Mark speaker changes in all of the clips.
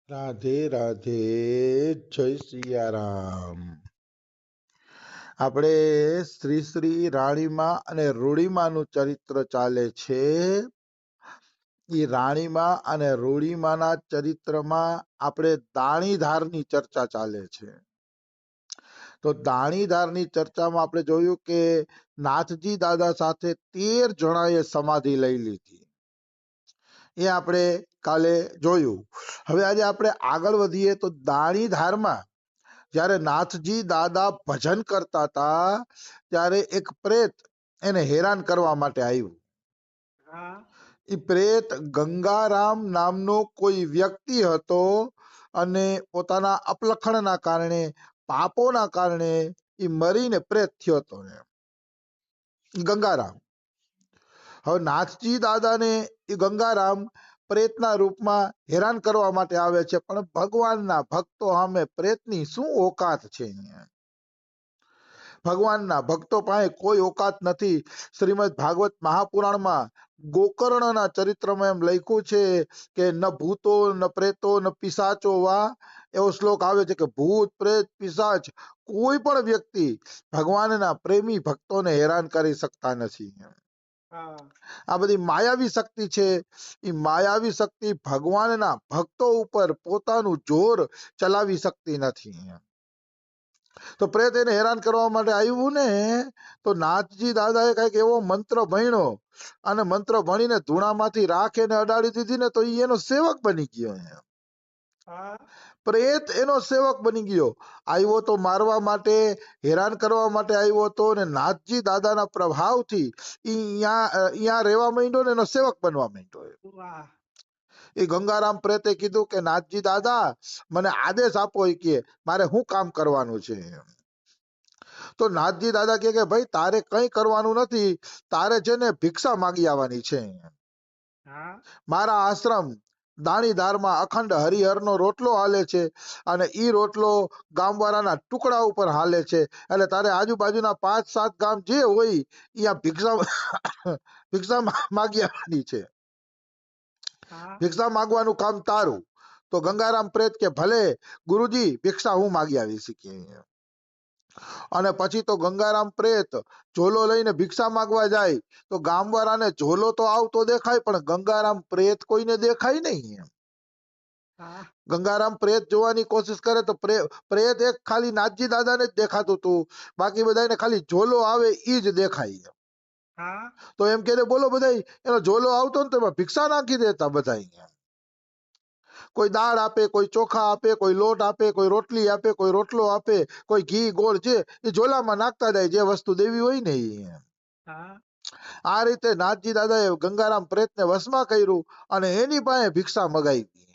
Speaker 1: રાધે રાધે, જય સિયારામ. આપણે શ્રી શ્રી રાણીમાં અને રૂડીમાનું ચરિત્ર ચાલે છે. એ રાણીમાં અને રૂડીમાના ચરિત્રમાં આપણે દાણીધારની ચર્ચા ચાલે છે. તો દાણીધારની ચર્ચામાં આપણે જોયું કે નાથજી દાદા સાથે 13 જણાએ સમાધિ લઈ લીધી. એ આપણે કાલે જોયું. હવે આજે આપણે આગળ વધીએ તો દાણીધારમાં જ્યારે નાથજી દાદા ભજન કરતા હતા ત્યારે એક પ્રેત એને હેરાન કરવા માટે આવ્યું. એ પ્રેત ગંગારામ નામનો કોઈ વ્યક્તિ હતો અને પોતાના અપલખણના કારણે, પાપોના કારણે એ મરીને પ્રેત થયો હતો. ગંગારામ. હવે નાથજી દાદાને એ ગંગારામ પ્રેતના રૂપમાં હેરાન કરવા માટે આવે છે, પણ ભગવાનના ભક્તો સામે પ્રેતની શું ઓકાત છે? ભગવાનના ભક્તો પાસે કોઈ ઓકાત નથી. શ્રીમદ ભાગવત મહાપુરાણમાં ગોકર્ણના ચરિત્રમાં એમ લખ્યું છે કે ન ભૂતો ન પ્રેતો ન પિશાચો વા, એવો શ્લોક આવે છે કે ભૂત પ્રેત પિશાચ કોઈ પણ વ્યક્તિ ભગવાનના પ્રેમી ભક્તોને હેરાન કરી શકતા નથી. આ બધી માયાવી શક્તિ છે. એ માયાવી શક્તિ ભગવાનના ભક્તો ઉપર પોતાનું જોર ચલાવી શકતી નથી. તો પ્રેત એને હેરાન કરવા માટે આવ્યું ને, તો નાથજી દાદાએ કઈક એવો મંત્ર ભણ્યો અને મંત્ર ભણીને ધૂણામાંથી રાખ એને અડાડી દીધી ને, તો એ એનો સેવક બની ગયો. પ્રેત એનો સેવક બની ગયો. આવ્યો તો મારવા માટે, હેરાન કરવા માટે આવ્યો હતો, અને નાથજી દાદાના પ્રભાવથી અહીંયા રહેવા માંડ્યો ને એનો સેવક બનવા માંડ્યો. એ ગંગારામ પ્રેતે કીધું કે નાથજી દાદા મને આદેશ આપો, કે મારે શું કામ કરવાનું છે? તો નાથજી દાદા કે ભાઈ તારે કઈ કરવાનું નથી, તારે છે ને ભિક્ષા માંગી આવવાની છે. મારા આશ્રમ દાણીધારમાં અખંડ હરિહરનો રોટલો હાલે છે, અને ઈ રોટલો ગામવાળાના ટુકડા ઉપર હાલે છે. એટલે તારે આજુબાજુના 5-7 ગામ જે હોય અહીંયા ભિક્ષા માગી આવવાની છે. ભિક્ષા માંગવાનું કામ તારું. તો ગંગારામ પ્રેત કે ભલે ગુરુજી, ભિક્ષા હું માગી આવી શીખી. અને પછી તો ગંગારામ પ્રેત ઝોલો લઈને ભિક્ષા માંગવા જાય, તો ગામવાળાને ઝોલો તો આવતો દેખાય, પણ ગંગારામ પ્રેત કોઈને દેખાય નહીં. ગંગારામ પ્રેત જોવાની કોશિશ કરે તો પ્રેત એક ખાલી નાથજી દાદાને જ દેખાતું હતું, બાકી બધાને ખાલી ઝોલો આવે ઈ જ દેખાય. તો એમ કે બોલો બધા એનો ઝોલો આવતો ને તો એમાં ભિક્ષા નાખી દેતા બધા. કોઈ દાળ આપે, કોઈ ચોખા આપે, કોઈ લોટ આપે, કોઈ રોટલી આપે, કોઈ રોટલો આપે, કોઈ ઘી ગોળ છે એ ઝોલામાં નાખતા જાય, જે વસ્તુ દેવી હોય ને એ. આ રીતે નાથજી દાદાએ ગંગારામ પ્રેતને વશમાં કર્યું અને એની પાસે ભિક્ષા મગાવી.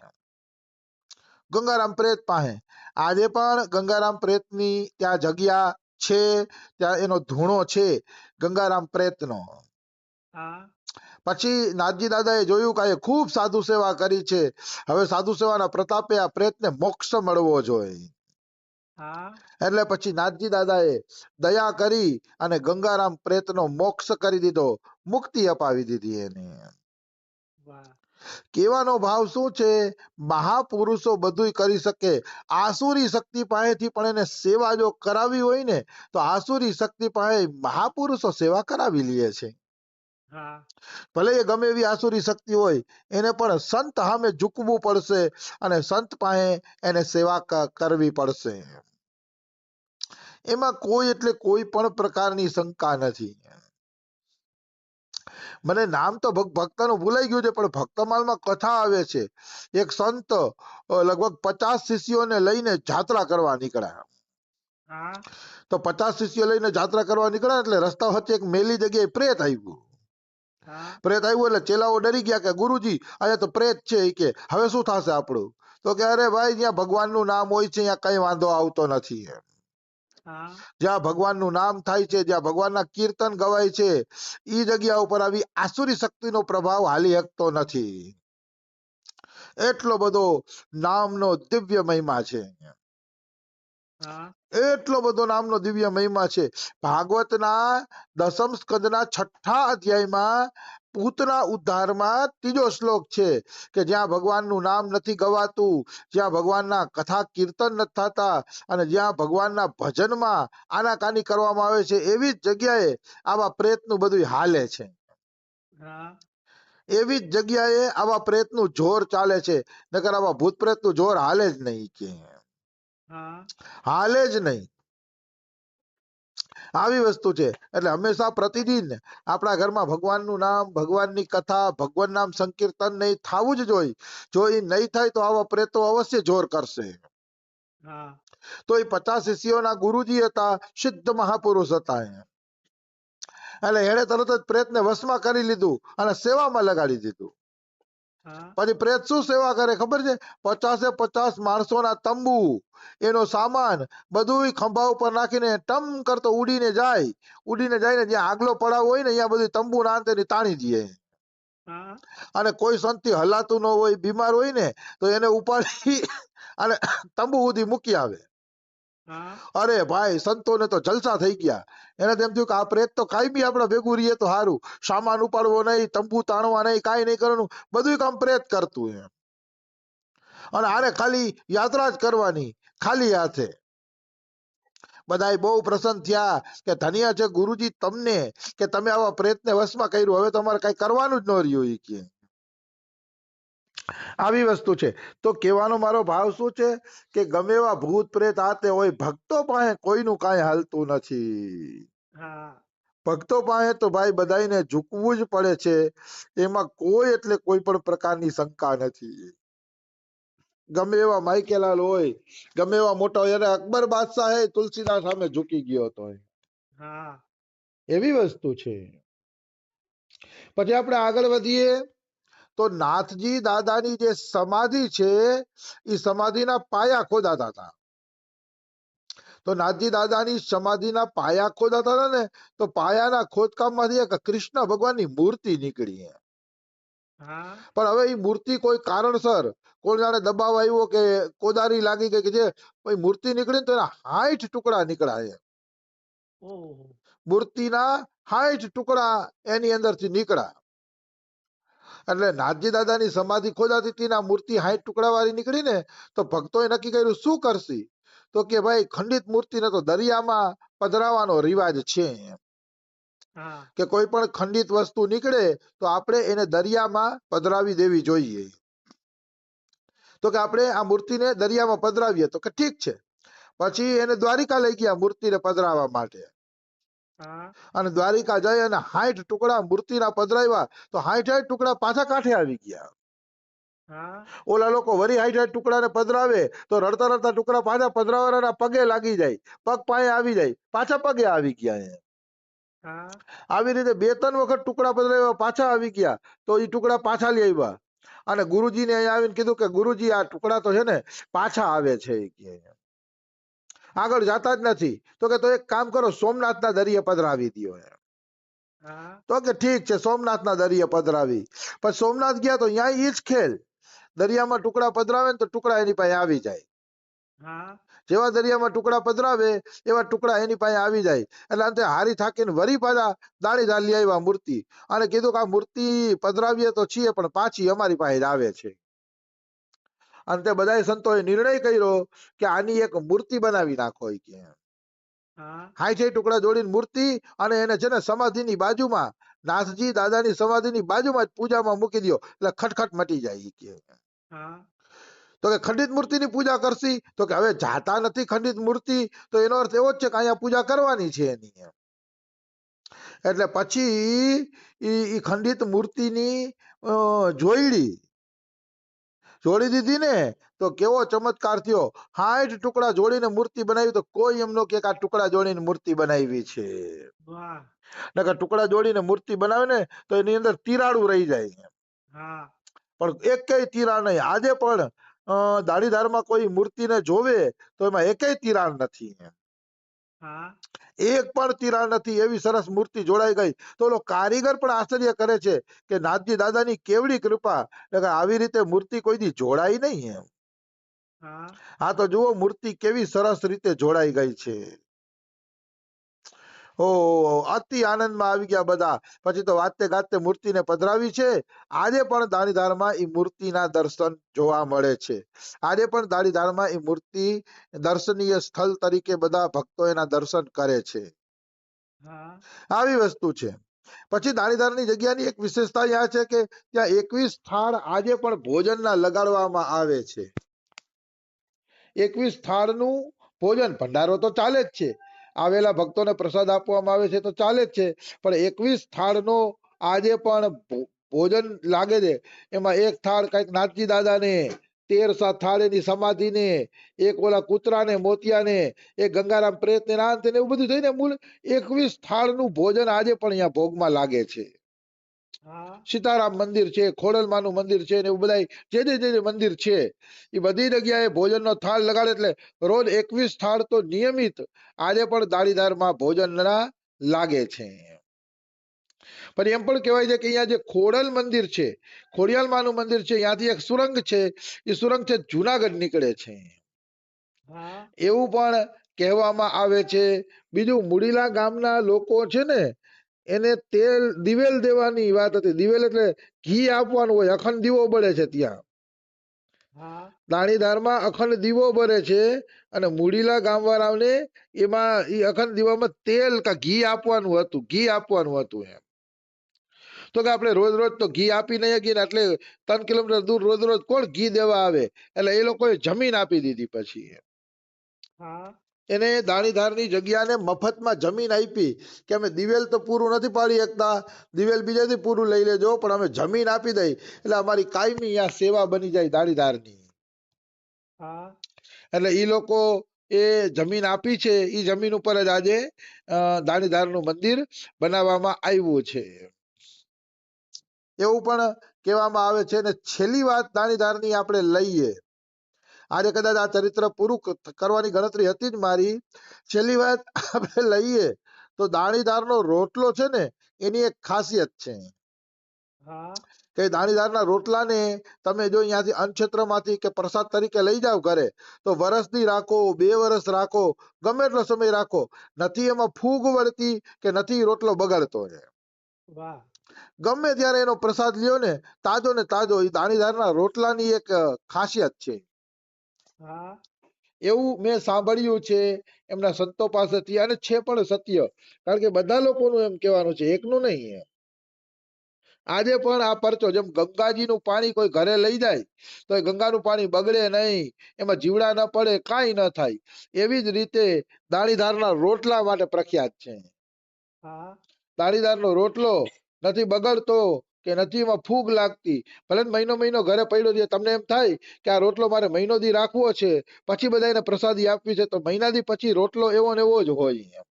Speaker 1: ગંગારામ પ્રેત પાસે આજે પણ ગંગારામ પ્રેતની ત્યાં જગ્યા છે, ત્યાં એનો ધૂણો છે ગંગારામ પ્રેતનો. પછી નાથજી દાદાએ જોયું કે ખૂબ સાધુ સેવા કરી છે, હવે સાધુ સેવાના પ્રતાપે આ પ્રેતને મોક્ષ મળવો જોઈએ. એટલે પછી નાથજી દાદાએ દયા કરી અને ગંગારામ પ્રેતનો મોક્ષ કરી દીધો, મુક્તિ અપાવી દીધી એને. કહેવાનો ભાવ શું છે? મહાપુરુષો બધું કરી શકે. આસુરી શક્તિ પાસેથી પણ એને સેવા જો કરાવી હોય ને, તો આસુરી શક્તિ પાસે મહાપુરુષો સેવા કરાવી લે છે. ભલે એ ગમે એવી આસુરી શક્તિ હોય, એને પણ સંત સામે ઝૂકવું પડશે અને સંત પાસે એને સેવા કરવી પડશે. એમાં કોઈ એટલે કોઈ પણ પ્રકારની શંકા નથી. મને નામ તો ભક્તનું ભૂલાઈ ગયું છે, પણ ભક્તમાલમાં કથા આવે છે, એક સંત લગભગ 50 શિષ્યોને લઈને જાત્રા કરવા નીકળ્યા. તો 50 શિષ્યો લઈને જાત્રા કરવા નીકળ્યા એટલે રસ્તા વચ્ચે એક મેલી જગ્યાએ પ્રેત આવ્યું. પ્રેત આવ્યું એટલે ચેલાઓ ડરી ગયા કે ગુરુજી અહીંયા તો પ્રેત છે, કે હવે શું થશે આપણું? તો કે અરે ભાઈ, જ્યાં ભગવાનનું નામ હોય છે ત્યાં કઈ વાંધો આવતો નથી. જ્યાં ભગવાનનું નામ થાય છે, જ્યાં ભગવાનના કીર્તન ગવાય છે, ઈ જગ્યા ઉપર આવી આસુરી શક્તિનો પ્રભાવ હાલી શકતો નથી. એટલો બધો નામનો દિવ્ય મહિમા છે. એટલો બધો નામનો દિવ્ય મહિમા છે. ભાગવતના 10મ સ્કંદના 6ઠ્ઠા અધ્યાયમાં પૂતના ઉદ્ધારમાં ત્રીજો શ્લોક છે કે જ્યાં ભગવાનનું નામ નથી ગવાતું, જ્યાં ભગવાનના કથા કીર્તન નથી થતા અને જ્યાં ભગવાનના ભજનમાં આનાકાની કરવામાં આવે છે એવી જ જગ્યાએ આવા પ્રેતનું બધું હાલે છે. એવી જ જગ્યાએ આવા પ્રેતનું જોર ચાલે છે, નકર આવા ભૂત પ્રેતનું જોર હાલે જ નહીં, કે હાલે જ નહીં. આવી વસ્તુ છે. એટલે હંમેશા પ્રતિદિન આપણા ઘરમાં ભગવાનનું નામ, ભગવાનની કથા, ભગવાન નામ સંકીર્તન નહીં થવું જ જોઈએ. જો એ નહીં થાય તો આવા પ્રેતો અવશ્ય જોર કરશે. તો એ 50 શિષ્યોના ગુરુજી હતા, સિદ્ધ મહાપુરુષ હતા. એટલે એણે તરત જ પ્રેતને વશમાં કરી લીધું અને સેવામાં લગાડી દીધું. પછી પ્રેત શું સેવા કરે ખબર છે? 50 માણસોના તંબુ, એનો સામાન બધું ખંભા ઉપર નાખીને ટમ કરતો ઉડીને જઈને જ્યાં આગલો પડાવ હોય ને અહીંયા બધું તંબુ ના અંતે તાણી દે. અને કોઈ સંતથી હલાતું ન હોય, બીમાર હોય ને તો એને ઉપાડી અને તંબુ સુધી મૂકી આવે. અરે ભાઈ, સંતોને તો જલસા થઈ ગયા. એને તેમ થયું કે આ પ્રેત તો કાયમી આપણે ભેગું રહીએ તો સારું, સામાન ઉપાડવો નહીં, તંબુ તાણવા નહીં, કાંઈ નહીં કરવાનું, બધું કામ પ્રેત કરતું એમ. અને આને ખાલી યાત્રા જ કરવાની ખાલી હાથે. બધા બહુ પ્રસન્ન થયા કે ધન્ય છે ગુરુજી તમને કે તમે આવા પ્રેતને વશમાં કર્યું, હવે તમારે કઈ કરવાનું જ ન રહ્યું. કે આવી વસ્તુ છે. તો કહેવાનો મારો ભાવ શું છે કે ગમે એવા ભૂત પ્રેત આતે હોય, ભક્તો પાસે કોઈનું કાંઈ હાલતું નથી. ભક્તો પાસે તો ભાઈ બધાને ઝૂકવું જ પડે છે. એમાં કોઈ એટલે કોઈ પણ પ્રકારની શંકા નથી. ગમે એવા માઇકેલાલ હોય, ગમે એવા મોટા હોય, અકબર બાદશાહ તુલસીદાસ સામે ઝૂકી ગયો હતો. એવી વસ્તુ છે. પછી આપણે આગળ વધીએ તો નાથજી દાદાની જે સમાધિ છે એ સમાધિના પાયા ખોદાતા હતા. તો નાથજી દાદાની સમાધિના પાયા ખોદાતા હતા ને, તો પાયાના ખોદકામમાંથી એક કૃષ્ણ ભગવાનની મૂર્તિ નીકળી. પણ હવે એ મૂર્તિ કોઈ કારણસર કોઈ જાણે દબાવ આવ્યો કે કોદારી લાગી ગઈ કે જે મૂર્તિ નીકળી તો એના 60 ટુકડા નીકળ્યા. મૂર્તિના 60 ટુકડા એની અંદરથી નીકળ્યા. એટલે નાથજી દાદાની સમાધિ ખોદાતી હતી ને, મૂર્તિ 60 ટુકડા વાળી નીકળી ને, તો ભક્તોએ નક્કી કર્યું શું કરશે? તો કે ભાઈ ખંડિત મૂર્તિને તો દરિયામાં પધરાવવાનો રિવાજ છે. કે કોઈ પણ ખંડિત વસ્તુ નીકળે તો આપણે એને દરિયામાં પધરાવી દેવી જોઈએ. તો કે આપણે આ મૂર્તિને દરિયામાં પધરાવીએ. તો કે ઠીક છે. પછી એને દ્વારિકા લઈ ગયા મૂર્તિને પધરાવવા માટે. અને દ્વારિકા જઈ અને 60 ટુકડા મૂર્તિના પધરાવ્યા. તો 60 ટુકડા પાછા કાંઠે આવી ગયા. ઓલા લોકો વરી 60 ટુકડાને પધરાવે તો રડતા રડતા ટુકડા પાછા પધરાવવાના પગે લાગી જાય, પગ પાયે આવી જાય, પાછા પગે આવી ગયા. આવી રીતે 2-3 વખત ટુકડા પધરાવ્યા, પાછા આવી ગયા. તો એ ટુકડા પાછા લઈ આવ્યા અને ગુરુજીને અહીંયા આવીને કીધું કે ગુરુજી આ ટુકડા તો છે ને પાછા આવે છે, આગળ જાતા જ નથી. તો કે તો એક કામ કરો, સોમનાથના દરિયે પધરાવી દો. તો કે ઠીક છે, સોમનાથના દરિયે પધરાવી. પછી સોમનાથ ગયા તો અહીંયા ઈ જ ખેલ, દરિયામાં ટુકડા પધરાવે ને તો ટુકડા એની પાસે આવી જાય. જેવા દરિયામાં ટુકડા પધરાવે એવા ટુકડા એની પાસે આવી જાય. એટલે અંતે હારી થાકીને વરી પાછા દાણીદાર લઈ આવ્યા મૂર્તિ અને કીધું કે આ મૂર્તિ પધરાવીએ તો છીએ પણ પાછી અમારી પાસે જ આવે છે. અંતે બધા સંતોએ નિર્ણય કર્યો કે આની એક મૂર્તિ બનાવી નાખો. 60 ટુકડા જોડીને મૂર્તિ, અને એને છે ને સમાધિની બાજુમાં, નાથજી દાદાની સમાધિની બાજુમાં જ પૂજામાં મૂકી દો એટલે ખટખટ મટી જાય. તો કે ખંડિત મૂર્તિની પૂજા કરશી? તો કે હવે જાતા નથી ખંડિત મૂર્તિ, તો એનો અર્થ એવો જ છે કે અહીંયા પૂજા કરવાની છે એની. એટલે પછી ઈ ખંડિત મૂર્તિની જોડી દીધી ને, તો કેવો ચમત્કાર થયો. 60 ટુકડા જોડીને મૂર્તિ બનાવી તો કોઈ એમ નો કે આ ટુકડા જોડીને મૂર્તિ બનાવી છે. નકર ટુકડા જોડીને મૂર્તિ બનાવે ને તો એની અંદર તિરાડું રહી જાય. પણ એકેય તિરાડ નહીં. આજે પણ દાઢીધારમાં કોઈ મૂર્તિને જોવે તો એમાં એકેય તિરાડ નથી. એક પણ તિરાડ નથી. એવી સરસ મૂર્તિ જોડાઈ ગઈ. તો કારીગર પણ આશ્ચર્ય કરે છે કે નાથજી દાદાની કેવડી કૃપા, આવી રીતે મૂર્તિ કોઈ દી જોડાઈ નહીં. હા તો જુઓ મૂર્તિ કેવી સરસ રીતે જોડાઈ ગઈ છે. ઓ અતિ આનંદમાં આવી ગયા બધા. પછી તો વાતે ગાતે મૂર્તિને પધરાવી છે. આજે પણ દાણીધારમાં એ મૂર્તિના દર્શન જોવા મળે છે. આજે પણ દાણીધારમાં એ મૂર્તિ દર્શનીય સ્થળ તરીકે બધા ભક્તો એના દર્શન કરે છે.
Speaker 2: હા
Speaker 1: આવી વસ્તુ છે. પછી દાણીધારની જગ્યાની એક વિશેષતા આ છે કે ત્યાં 21 થાળ આજે પણ ભોજનના લગાડવામાં આવે છે. 21 થાળનું ભોજન, ભંડારો તો ચાલે જ છે, આવેલા ભક્તોને પ્રસાદ આપવામાં આવે છે તો ચાલે જ છે, પણ 21 થાળનો આજે પણ ભોજન લાગે છે. એમાં એક થાળ કઈક નાથજી દાદાને, 13 થાળ એની સમાધિને, એક ઓલા કૂતરાને મોતિયાને, એક ગંગારામ પ્રેતને નાથ ને એવું બધું થઈને મૂળ 21 થાળનું ભોજન આજે પણ અહીંયા ભોગમાં લાગે છે.
Speaker 2: હા
Speaker 1: સીતારામ મંદિર છે, ખોડલમાનું મંદિર છે, ને એવું બધા જે મંદિર છે એ બધી જગ્યાએ ભોજનનો થાળ લગાડે. એટલે રોજ 21 થાળ તો નિયમિત આજે પણ દાણીધારમાં ભોજનના લાગે છે. પણ એમ પણ કહેવાય છે કે અહીંયા જે ખોડલ મંદિર છે, ખોડિયાલમાનું મંદિર છે, ત્યાંથી એક સુરંગ છે, એ સુરંગ છે જુનાગઢ નીકળે છે
Speaker 2: હા
Speaker 1: એવું પણ કહેવામાં આવે છે. બીજું મુડીલા ગામના લોકો છે ને એને તેલ દિવેલ દેવાની વાત હતી. દિવેલ એટલે ઘી આપવાનું હોય, અખંડ દીવો બળે છે ત્યાં
Speaker 2: હા
Speaker 1: દાણીધારમાં અખંડ દીવો બળે છે, અને મુડીલા ગામવાળાઓને એમાં એ અખંડ દીવામાં તેલ કા ઘી આપવાનું હતું, ઘી આપવાનું હતું. એમ તો કે આપણે રોજ રોજ તો ઘી આપી નહીં શકીએ ને, એટલે 3 કિલોમીટર દૂર રોજ રોજ કોણ ઘી દેવા આવે, એટલે એ લોકોએ જમીન આપી દીધી. પછી
Speaker 2: હા
Speaker 1: એને દાણીધારની જગ્યાને મફતમાં જમીન આપી કે અમે દિવેલ તો પૂરું નથી પાડી શકતા, દિવેલ બીજેથી પૂરું લઈ લેજો, પણ અમે જમીન આપી દઈ એટલે અમારી કાયમી અહીંયા સેવા બની જાય દાણીધારની.
Speaker 2: હા
Speaker 1: એટલે ઈ લોકો એ જમીન આપી છે, ઈ જમીન ઉપર જ આજે દાણીધારનું મંદિર બનાવવામાં આવ્યું છે એવું પણ કહેવામાં આવે છે. અને છેલ્લી વાત દાણીધારની આપણે લઈએ, આજે કદાચ આ ચરિત્ર પૂરું કરવાની ગણતરી હતી જ મારી, છેલ્લી વાત આપણે લઈએ તો દાણીધારનો રોટલો છે ને એની એક ખાસિયત છે
Speaker 2: હા
Speaker 1: કે દાણીધારના રોટલાને તમે જો અહીંયાથી અન્નક્ષેત્રમાંથી કે પ્રસાદ તરીકે લઈ જાવ ઘરે, તો વરસની રાખો, 2 વર્ષ રાખો, ગમે એટલો સમય રાખો, નથી એમાં ફૂગ વળતી કે નથી રોટલો બગડતો છે.
Speaker 2: વાહ
Speaker 1: ગમે ત્યારે એનો પ્રસાદ લ્યો ને તાજો એ દાણીધારના રોટલાની એક ખાસિયત છે.
Speaker 2: હા
Speaker 1: એવું મેં સાંભળ્યું છે એમના સંતો પાસેથી, અને છે પણ સત્ય, કારણ કે બધા લોકોનું એમ કહેવાનું છે, એકનું નહીં. આજે પણ આ પરચો, જેમ ગંગાજીનું પાણી કોઈ ઘરે લઈ જાય તો એ ગંગાનું પાણી બગડે નહીં, એમાં જીવડા ન પડે, કાંઈ ન થાય, એવી જ રીતે દાણીધારના રોટલા માટે પ્રખ્યાત છે.
Speaker 2: હા
Speaker 1: દાણીદારનો રોટલો નથી બગડતો કે નથી એમાં ફૂગ લાગતી, ભલે મહિનો મહિનો ઘરે પડ્યો છે, તમને એમ થાય કે આ રોટલો મારે મહિનો દી રાખવો છે, પછી બધાને પ્રસાદી આપવી છે, તો મહિનાથી પછી રોટલો એવો ને એવો જ હોય,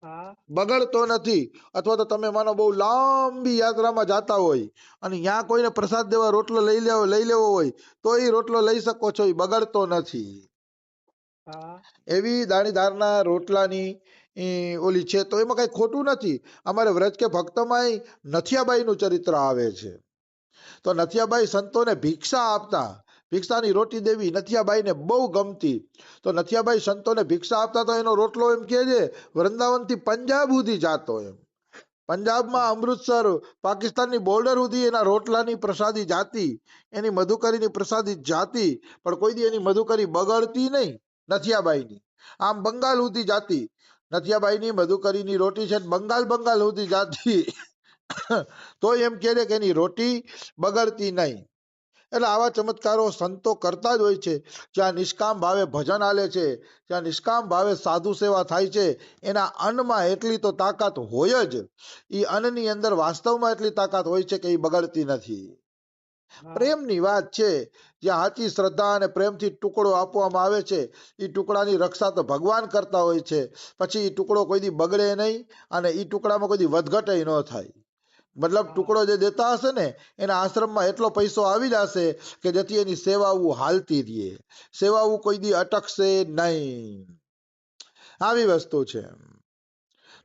Speaker 2: હા
Speaker 1: બગડતો નથી. અથવા તો તમે માનો બહુ લાંબી યાત્રામાં જાતા હોય અને ત્યાં કોઈને પ્રસાદ દેવા રોટલો લઈ લેવો હોય તો એ રોટલો લઈ શકો છો, એ બગડતો નથી.
Speaker 2: હા
Speaker 1: એવી દાણીધારના રોટલાની ઓલી છે, તો એમાં કઈ ખોટું નથી. અમારે વ્રજ કે ભક્તમાં નથિયાબાઈનું ચરિત્ર આવે છે. તો નથિયાબાઈ સંતોને ભિક્ષા આપતા, ભિક્ષાની રોટી દેવી નથિયાબાઈને બહુ ગમતી. તો નથિયાબાઈ સંતોને ભિક્ષા આપતા તો એનો રોટલો એમ કહે છે વૃંદાવનથી પંજાબ સુધી જાતો. એમ પંજાબમાં અમૃતસર પાકિસ્તાનની બોર્ડર સુધી એના રોટલાની પ્રસાદી જાતી, એની મધુકરીની પ્રસાદી જાતી, પણ કોઈ દી એની મધુકરી બગડતી નહીં નથિયાબાઈની. આમ બંગાળ સુધી જાતી, નથિયાબાઈની મધુકરીની રોટી છે બંગાળ સુધી જાતી તો એમ કહે છે કે એની રોટી બગડતી નહીં. એટલે આવા ચમત્કારો સંતો કરતા જ હોય છે. જ્યાં નિષ્કામ ભાવે ભજન આલે છે, જ્યાં નિષ્કામ ભાવે સાધુ સેવા થાય છે, એના અન્નમાં એટલી તો તાકાત હોય જ, એ અન્નની અંદર વાસ્તવમાં એટલી તાકાત હોય છે કે એ બગડતી નથી. પ્રેમની વાત છે, જ્યાં સાચી શ્રદ્ધા અને પ્રેમથી ટુકડો આપવામાં આવે છે, એ ટુકડાની રક્ષા તો ભગવાન કરતા હોય છે. પછી એ ટુકડો કોઈ દી બગડે નહીં, અને એ ટુકડામાં કોઈ દી વધઘટ ન થાય. મતલબ ટુકડો જે દેતા હશે ને એના આશ્રમમાં એટલો પૈસો આવી જશે કે જેથી એની સેવાઓ હાલતી રહે, સેવાઓ કોઈ દી અટકશે નહીં. આવી વસ્તુ છે.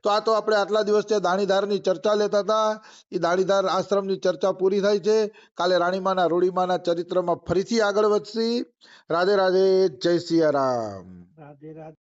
Speaker 1: તો આ તો આપણે આટલા દિવસ દાણીધારની ચર્ચા લેતા હતા, એ દાણીધાર આશ્રમની ચર્ચા પૂરી થાય છે. કાલે રાણીમાના રૂડીમાના ચરિત્રમાં ફરીથી આગળ વધશી. રાધે રાધે, જય સિયારામ.
Speaker 2: રાધે રાધે.